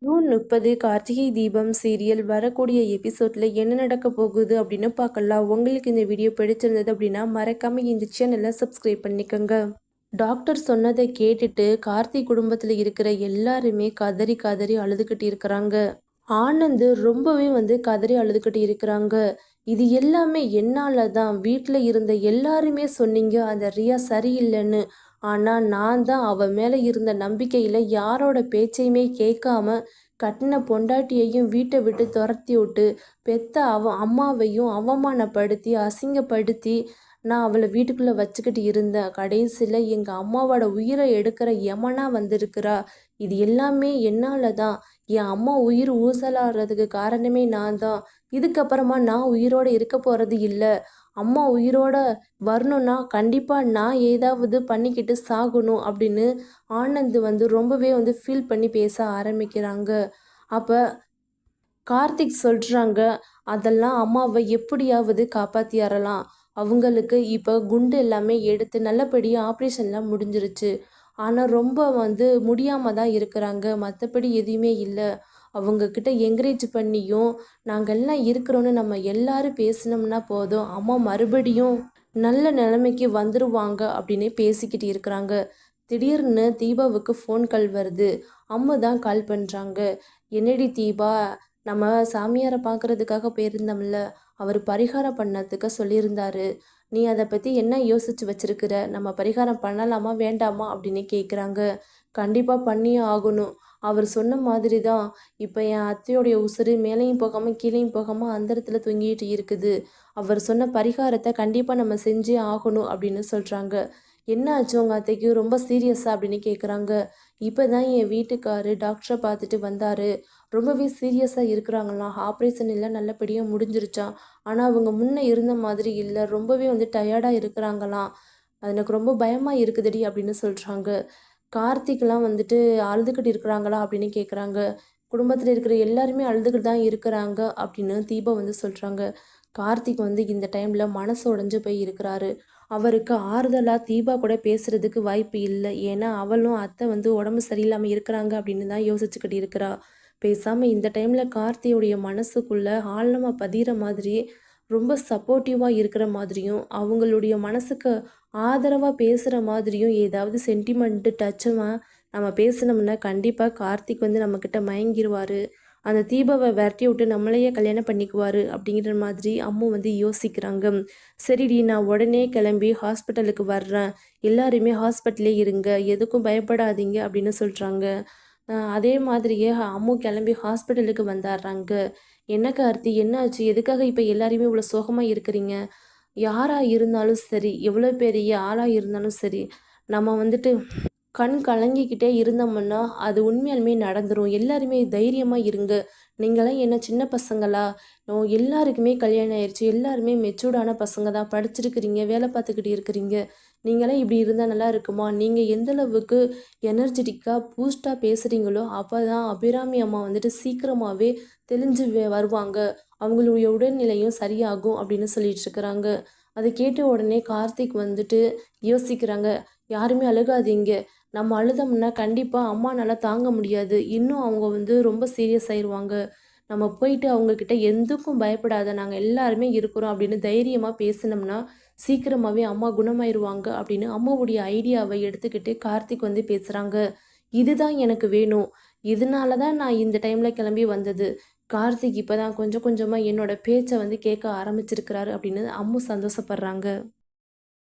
June 30 Karthigai Deepam serial வரக்கூடிய எபிசோட்ல என்ன நடக்க போகுது அப்படின்னு பார்க்கலாம். உங்களுக்கு இந்த வீடியோ பிடிச்சிருந்தது அப்படின்னா மறக்காம இந்த சேனலை சப்ஸ்கிரைப் பண்ணிக்கோங்க. டாக்டர் சொன்னதை கேட்டுட்டு கார்த்திக் குடும்பத்துல இருக்கிற எல்லாருமே கதறி கதறி அழுதுகிட்டு இருக்கிறாங்க. ஆனந்த் ரொம்பவே கதறி அழுதுகிட்டு இருக்கிறாங்க. இது எல்லாமே என்னால தான். வீட்டில் இருந்த எல்லாருமே சொன்னீங்க அந்த ரியா சரியில்லைன்னு. ஆனால் நான் தான் அவ மேலே இருந்த நம்பிக்கையில் யாரோட பேச்சையுமே கேட்காம கட்டின பொண்டாட்டியையும் வீட்டை விட்டு துரத்தி விட்டு பெத்த அம்மாவையும் அவமானப்படுத்தி அசிங்கப்படுத்தி நான் அவளை வீட்டுக்குள்ளே வச்சுக்கிட்டு இருந்தேன். கடைசியில் எங்கள் அம்மாவோட உயிரை எடுக்கிற யமனா வந்திருக்கிறா. இது எல்லாமே என்னால் தான். என் அம்மா உயிர் ஊசலாடுறதுக்கு காரணமே நான் தான். இதுக்கப்புறமா நான் உயிரோடு இருக்க போகிறது இல்லை. அம்மா உயிரோட வரணும்னா கண்டிப்பாக நான் ஏதாவது பண்ணிக்கிட்டு சாகணும் அப்படின்னு ஆனந்த் ரொம்பவே ஃபீல் பண்ணி பேச ஆரம்பிக்கிறாங்க. அப்போ கார்த்திக் சொல்கிறாங்க, அதெல்லாம் அம்மாவை எப்படியாவது காப்பாற்றியாரலாம். அவங்களுக்கு இப்போ குண்டு எல்லாமே எடுத்து நல்லபடியாக ஆப்ரேஷன்லாம் முடிஞ்சிருச்சு. ஆனால் ரொம்ப முடியாமல் தான் இருக்கிறாங்க. மற்றபடி எதுவுமே இல்லை. அவங்கக்கிட்ட என்கரேஜ் பண்ணியும் நாங்கள்லாம் இருக்கிறோன்னு நம்ம எல்லாரும் பேசினோம்னா போதும், அம்மா மறுபடியும் நல்ல நிலைமைக்கு வந்துடுவாங்க அப்படின்னு பேசிக்கிட்டு இருக்கிறாங்க. திடீர்னு தீபாவுக்கு ஃபோன் கால் வருது. அம்மா தான் கால் பண்ணுறாங்க. என்னடி தீபா, நம்ம சாமியாரை பார்க்குறதுக்காக போயிருந்தோம்ல, அவர் பரிகாரம் பண்ணதுக்கு சொல்லியிருந்தாரு. நீ அதை பற்றி என்ன யோசிச்சு வச்சிருக்கிற? நம்ம பரிகாரம் பண்ணலாமா வேண்டாமா அப்படின்னு கேட்குறாங்க. கண்டிப்பாக பண்ணியே ஆகணும். அவர் சொன்ன மாதிரி தான் இப்போ என் அத்தையோடைய உசுறு மேலேயும் போகாமல் கீழேயும் போகாமல் அந்த இடத்துல தொங்கிட்டு இருக்குது. அவர் சொன்ன பரிகாரத்தை கண்டிப்பாக நம்ம செஞ்சே ஆகணும் அப்படின்னு சொல்கிறாங்க. என்ன ஆச்சு உங்கள் அத்தைக்கு, ரொம்ப சீரியஸா அப்படின்னு கேட்குறாங்க. இப்போ தான் என் வீட்டுக்காரு டாக்டரை பார்த்துட்டு வந்தார். ரொம்பவே சீரியஸாக இருக்கிறாங்களாம். ஆப்ரேஷன் எல்லாம் நல்லபடியாக முடிஞ்சிருச்சான். ஆனால் அவங்க முன்னே இருந்த மாதிரி இல்லை. ரொம்பவே டயர்டாக இருக்கிறாங்களாம். அது எனக்கு ரொம்ப பயமாக இருக்குதுடி அப்படின்னு சொல்கிறாங்க. கார்த்திக்லாம் அழுதுகிட்டு இருக்கிறாங்களா அப்படின்னு கேட்குறாங்க. குடும்பத்தில் இருக்கிற எல்லாருமே அழுதுகிட்டு தான் இருக்கிறாங்க அப்படின்னு தீபா சொல்கிறாங்க. கார்த்திக் இந்த டைமில் மனசு உடைஞ்சு போய் இருக்கிறாரு. அவருக்கு ஆறுதலாக தீபா கூட பேசுகிறதுக்கு வாய்ப்பு இல்லை. ஏன்னா அவளும் அத்தை உடம்பு சரியில்லாமல் இருக்கிறாங்க அப்படின்னு தான் யோசிச்சுக்கிட்டு இருக்கிறா. பேசாமல் இந்த டைமில் கார்த்தியோடைய மனசுக்குள்ளே ஆழமாக பதிகிற மாதிரி ரொம்ப சப்போர்ட்டிவாக இருக்கிற மாதிரியும் அவங்களுடைய மனசுக்கு ஆதரவாக பேசுகிற மாதிரியும் ஏதாவது சென்டிமெண்ட்டு டச்சுமாக நம்ம பேசினோம்னா கண்டிப்பாக கார்த்திக் நம்மக்கிட்ட மயங்கிடுவார். அந்த தீபாவை விரட்டி விட்டு நம்மளையே கல்யாணம் பண்ணிக்குவார் அப்படிங்கிற மாதிரி அம்மு யோசிக்கிறாங்க. சரிடி, நான் உடனே கிளம்பி ஹாஸ்பிட்டலுக்கு வர்றேன். எல்லாருமே ஹாஸ்பிட்டலே இருங்க, எதுக்கும் பயப்படாதீங்க அப்படின்னு சொல்கிறாங்க. அதே மாதிரியே அம்மு கிளம்பி ஹாஸ்பிட்டலுக்கு வந்துடுறாங்க. என்ன கார்த்தி, என்னாச்சு? எதுக்காக இப்போ எல்லாருமே இவ்வளோ சோகமாக இருக்கிறீங்க? யாராக இருந்தாலும் சரி, எவ்வளோ பெரிய ஆளாக இருந்தாலும் சரி, நம்ம கண் கலங்கிக்கிட்டே இருந்தோம்னா அது உண்மையாலுமே நடந்துடும். எல்லாருமே தைரியமாக இருங்க. நீங்களாம் என்ன சின்ன பசங்களா? எல்லாருக்குமே கல்யாணம் ஆயிடுச்சு. எல்லாருமே மெச்சூர்டான பசங்க தான். படிச்சிருக்கிறீங்க, வேலை பார்த்துக்கிட்டு இருக்கிறீங்க. நீங்களாம் இப்படி இருந்தால் நல்லா இருக்குமா? நீங்கள் எந்தளவுக்கு எனர்ஜெட்டிக்காக பூஸ்டாக பேசுகிறீங்களோ அப்போ தான் அபிராமி அம்மா சீக்கிரமாகவே தெளிஞ்சு வருவாங்க. அவங்களுடைய உடல்நிலையும் சரியாகும் அப்படின்னு சொல்லிட்டு இருக்கிறாங்க. அதை கேட்ட உடனே கார்த்திக் யோசிக்கிறாங்க. யாருமே அழுகாதீங்க. நம்ம அழுதோம்னா கண்டிப்பாக அம்மானால தாங்க முடியாது. இன்னும் அவங்க ரொம்ப சீரியஸ் ஆயிடுவாங்க. நம்ம போயிட்டு அவங்கக்கிட்ட எதுக்கும் பயப்படாத, நாங்கள் எல்லாருமே இருக்கிறோம் அப்படின்னு தைரியமாக பேசினோம்னா சீக்கிரமாகவே அம்மா குணமாயிருவாங்க அப்படின்னு அம்மாவுடைய ஐடியாவை எடுத்துக்கிட்டு கார்த்திக் பேசுகிறாங்க. இதுதான் எனக்கு வேணும். இதனால தான் நான் இந்த டைமில் கிளம்பி வந்தது. கார்த்திக் இப்போ தான் கொஞ்சம் கொஞ்சமாக என்னோட பேச்சை கேட்க ஆரம்பிச்சிருக்கிறாரு அப்படின்னு அம்மு சந்தோஷப்படுறாங்க.